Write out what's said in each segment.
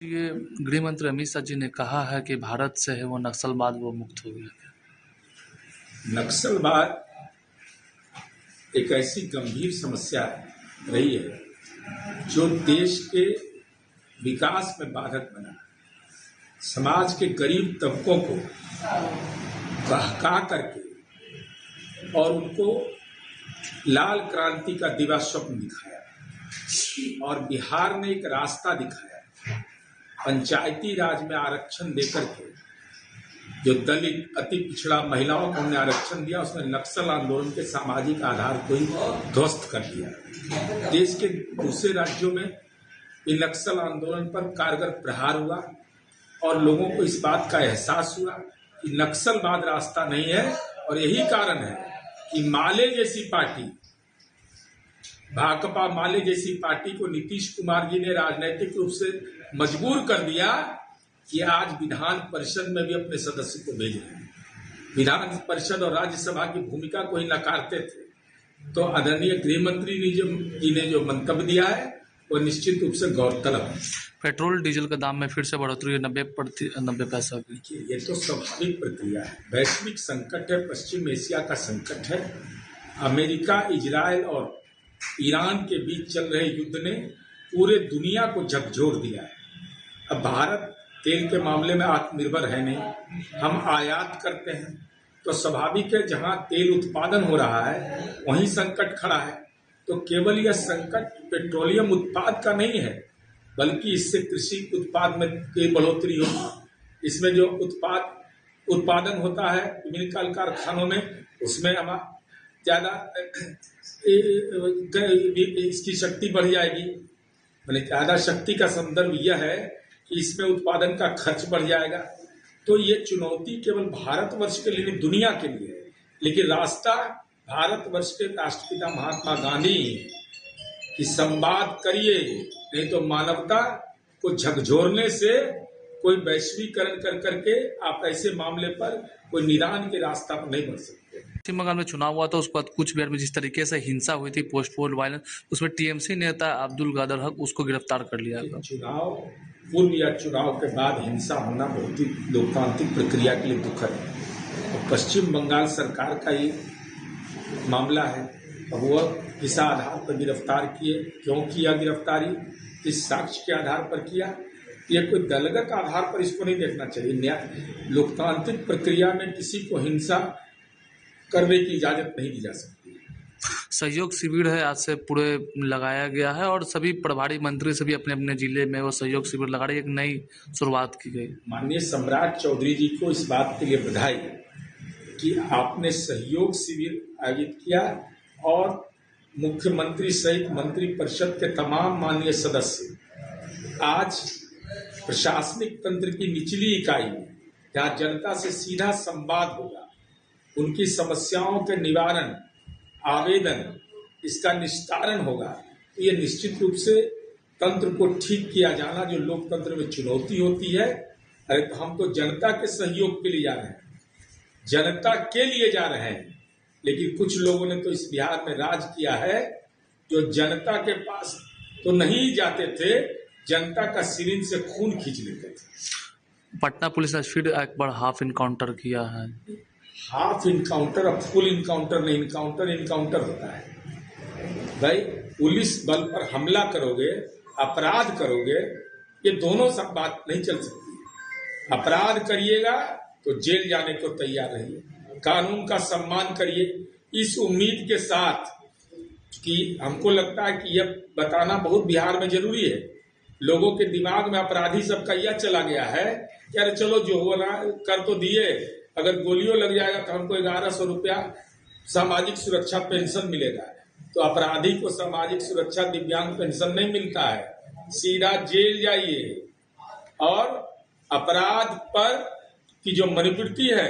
ये गृह मंत्री अमित शाह जी ने कहा है कि भारत से है वो नक्सलवाद वो मुक्त हो गया। नक्सलवाद एक ऐसी गंभीर समस्या रही है जो देश के विकास में बाधक बना, समाज के गरीब तबकों को बहका करके और उनको लाल क्रांति का दिवा स्वप्न दिखाया और बिहार ने एक रास्ता दिखाया। पंचायती राज में आरक्षण देकर के जो दलित अति पिछड़ा महिलाओं को हमने आरक्षण दिया, उसने नक्सल आंदोलन के सामाजिक आधार को ही ध्वस्त कर दिया। देश के दूसरे राज्यों में इन नक्सल आंदोलन पर कारगर प्रहार हुआ और लोगों को इस बात का एहसास हुआ कि नक्सलवाद रास्ता नहीं है। और यही कारण है कि माले जैसी पार्टी, भाकपा माले जैसी पार्टी को नीतीश कुमार जी ने राजनीतिक रूप से मजबूर कर दिया कि आज विधान परिषद में भी अपने सदस्य को भेज रहे हैं। विधान परिषद और राज्यसभा की भूमिका को ही नकारते थे। तो आदरणीय गृह मंत्री जी ने जो मंतव्य दिया है वो निश्चित रूप से गौरतलब है। पेट्रोल डीजल का दाम में फिर से बढ़ोतरी है 90 पैसा की। ये तो स्वाभाविक प्रक्रिया है। वैश्विक संकट है, पश्चिम एशिया का संकट है। अमेरिका, इजराइल और ईरान के बीच चल रहे युद्ध ने पूरे दुनिया को झकझोर दिया है। अब भारत तेल के मामले में आत्मनिर्भर है नहीं, हम आयात करते हैं, तो स्वाभाविक है जहां तेल उत्पादन हो रहा है वहीं संकट खड़ा है। तो केवल यह संकट पेट्रोलियम उत्पाद का नहीं है, बल्कि इससे कृषि उत्पाद में की बढ़ोतरी होगी। इसमें जो उत्पादन होता है विभिन्न कल कारखानों में, उसमें हमारा ज़्यादा इसकी शक्ति बढ़ जाएगी। मैंने ज़्यादा शक्ति का संदर्भ यह है कि इसमें उत्पादन का खर्च बढ़ जाएगा। तो ये चुनौती केवल भारतवर्ष के लिए नहीं, दुनिया के लिए है। लेकिन रास्ता भारतवर्ष के राष्ट्रपिता महात्मा गांधी की संवाद करिए, नहीं तो मानवता को झकझोरने से कोई वैश्वीकरण कर करके आप ऐसे मामले पर कोई निदान के रास्ता पर नहीं बढ़ सकते। पश्चिम बंगाल में चुनाव हुआ था, उसके बाद कुछ बिहार में जिस तरीके से हिंसा हुई थी, पोस्ट पोल वायलेंस, उसमें टीएमसी नेता अब्दुल गादर हक उसको गिरफ्तार कर लिया था। चुनाव पूर्व या चुनाव के बाद हिंसा होना बहुत ही लोकतांत्रिक प्रक्रिया के लिए दुखद है। तो पश्चिम बंगाल सरकार का ये मामला है। अब वह किस आधार पर गिरफ्तार किए, क्यों किया गिरफ्तारी, किस साक्ष्य के आधार पर किया, ये कोई दलगत आधार पर इसको नहीं देखना चाहिए। लोकतांत्रिक प्रक्रिया में किसी को हिंसा करने की इजाजत नहीं दी जा सकती। सहयोग शिविर है, आज से पूरे लगाया गया है और सभी प्रभारी मंत्री सभी अपने अपने जिले में वो सहयोग शिविर लगा रहे, एक नई शुरुआत की गई। माननीय सम्राट चौधरी जी को इस बात के लिए बधाई कि आपने सहयोग शिविर आयोजित किया और मुख्यमंत्री सहित मंत्री परिषद के तमाम माननीय सदस्य आज प्रशासनिक तंत्र की निचली इकाई में, जहाँ जनता से सीधा संवाद होगा, उनकी समस्याओं के निवारण, आवेदन, इसका निस्तारण होगा। तो ये निश्चित रूप से तंत्र को ठीक किया जाना जो लोकतंत्र में चुनौती होती है। अरे तो हम तो जनता के सहयोग के लिए जा रहे हैं, जनता के लिए जा रहे हैं, लेकिन कुछ लोगों ने तो इस बिहार में राज किया है जो जनता के पास तो नहीं जाते थे, जनता का सिरिंज से खून खींच लेते थे। पटना पुलिस ने फिर एक बार हाफ इनकाउंटर किया है। हाफ इनकाउंटर और फुल इनकाउंटर नहीं, इनकाउंटर होता है। भाई पुलिस बल पर हमला करोगे, अपराध करोगे, ये दोनों सब बात नहीं चल सकती। अपराध करिएगा तो जेल जाने को तैयार रहिए, कानून का सम्मान करिए, इस उम्मीद के साथ कि हमको लगता है कि यह बताना बहुत बिहार में जरूरी है। लोगों के दिमाग में अपराधी सबका यह चला गया है कि अरे चलो जो हो रहा कर तो दिए, अगर गोलियों लग जाएगा तो हमको 1100 रुपया सामाजिक सुरक्षा पेंशन मिलेगा। तो अपराधी को सामाजिक सुरक्षा दिव्यांग पेंशन नहीं मिलता है, सीधा जेल जाइए। और अपराध पर की जो मनोवृत्ति है,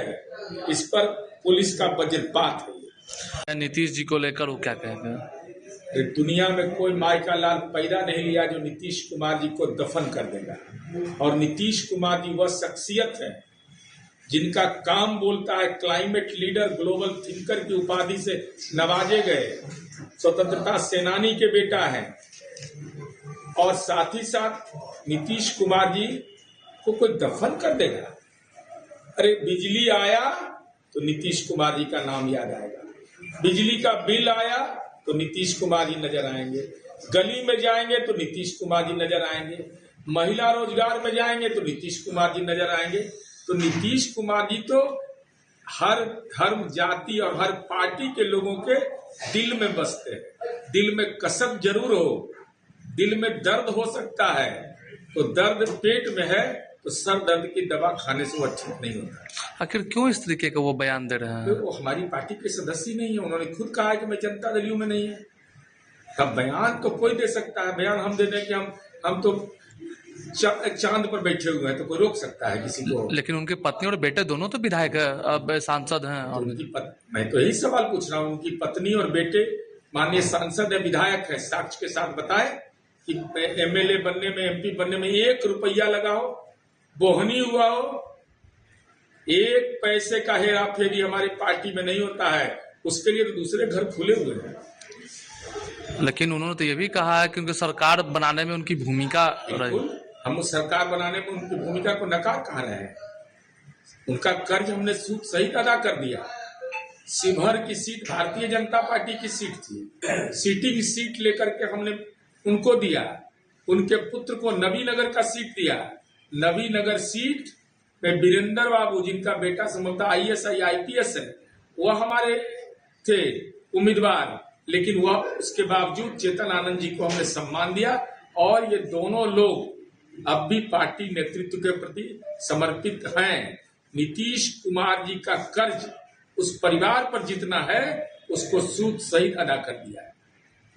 इस पर पुलिस का वज्रपात है। नीतीश जी को लेकर वो क्या कहेंगे? दुनिया में कोई माई का लाल पैदा नहीं लिया जो नीतीश कुमार जी को दफन कर देगा। और नीतीश कुमार जी वह शख्सियत है जिनका काम बोलता है। क्लाइमेट लीडर, ग्लोबल थिंकर की उपाधि से नवाजे गए, स्वतंत्रता सेनानी के बेटा हैं और साथ ही साथ नीतीश कुमार जी को कोई दफन कर देगा? अरे बिजली आया तो नीतीश कुमार जी का नाम याद आएगा, बिजली का बिल आया तो नीतीश कुमार जी नजर आएंगे, गली में जाएंगे तो नीतीश कुमार जी नजर आएंगे, महिला रोजगार में जाएंगे तो नीतीश कुमार जी नजर आएंगे। तो नीतीश कुमार जी तो हर धर्म, जाति और हर पार्टी के लोगों के दिल में बसते हैं। दिल में कसक जरूर हो, दिल में दर्द हो सकता है, तो दर्द पेट में है तो सर दर्द की दवा खाने से वो ठीक नहीं होता है। आखिर क्यों इस तरीके का वो बयान दे रहे हैं? तो वो हमारी पार्टी के सदस्य ही नहीं है, उन्होंने खुद कहा है कि मैं जनता दल यू में नहीं है। तब बयान तो कोई दे सकता है, बयान हम दे दें कि हम तो चांद पर बैठे हुए हैं, तो कोई रोक सकता है किसी को? लेकिन उनके पत्नी और बेटे दोनों तो विधायक है, अब सांसद हैं। तो और मैं तो यही सवाल पूछ रहा हूँ, उनकी पत्नी और बेटे माननीय सांसद है, विधायक है, साक्ष्य के साथ बताए कि एमएलए बनने में, एमपी बनने में 1 रुपया लगा हो, बोहनी हुआ हो, 1 पैसे का हेरा फेरी हमारी पार्टी में नहीं होता है। उसके लिए तो दूसरे घर खुले हुए हैं। लेकिन उन्होंने तो ये भी कहा है कि उनकी सरकार बनाने में उनकी भूमिका रही। हम उस सरकार बनाने में उनकी भूमिका को नकार कहा रहे हैं। उनका कर्ज हमने सूद सहित अदा कर दिया। शिवहर की सीट भारतीय जनता पार्टी की सीट थी, सिटिंग सीट लेकर के हमने उनको दिया। उनके पुत्र को नवीनगर का सीट दिया। नवीनगर सीट में वीरेंद्र बाबू, जिनका बेटा संभवतः IAS IPS है, वह हमारे थे उम्मीदवार, लेकिन वह उसके बावजूद चेतन आनंद जी को हमने सम्मान दिया। और ये दोनों लोग अब भी पार्टी नेतृत्व के प्रति समर्पित हैं। नीतीश कुमार जी का कर्ज उस परिवार पर जितना है, उसको सूद सहित अदा कर दिया है।